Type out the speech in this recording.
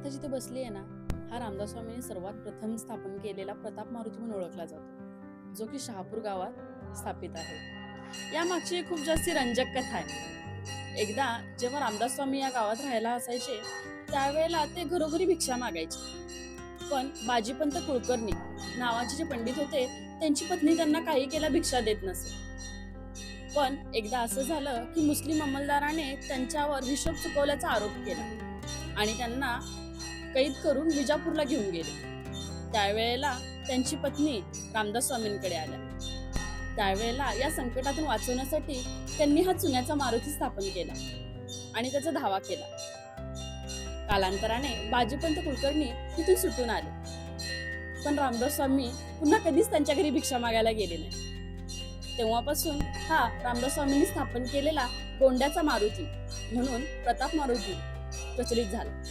आता जिथे बसली आहे ना, हा रामदास स्वामींनी सर्वात प्रथम स्थापन केलेला प्रताप मारुती म्हणून ओळखला जातो, जो की शहापूर गावात स्थापित आहे. या मागची एक खूप जास्ती रंजक कथा आहे. एकदा जेव्हा रामदास स्वामी या गावात राहायला असायचे, त्यावेळेला ते घरोघरी भिक्षा मागायचे. पण बाजीपंत कुलकर्णी नावाचे जे पंडित होते, त्यांची पत्नी त्यांना काही केला भिक्षा देत नसे. पण एकदा असं झालं की मुस्लिम अंमलदाराने त्यांच्यावर हिशोब चुकवल्याचा आरोप केला आणि त्यांना कैद करून विजापूरला घेऊन गेले. त्यावेळेला त्यांची पत्नी रामदास स्वामींकडे आल्या. त्यावेळेला या संकटातून वाचवण्यासाठी त्यांनी हा चुन्याचा मारुती स्थापन केला आणि त्याचा धावा केला. कालांतराने बाजीपंत कुलकर्णी तिथून सुटून आले, पण रामदास स्वामी पुन्हा कधीच त्यांच्या घरी भिक्षा मागायला गेले नाही. तेव्हापासून हा रामदास स्वामींनी स्थापन केलेला गोंड्याचा मारुती म्हणून प्रताप मारुती प्रचलित झाला.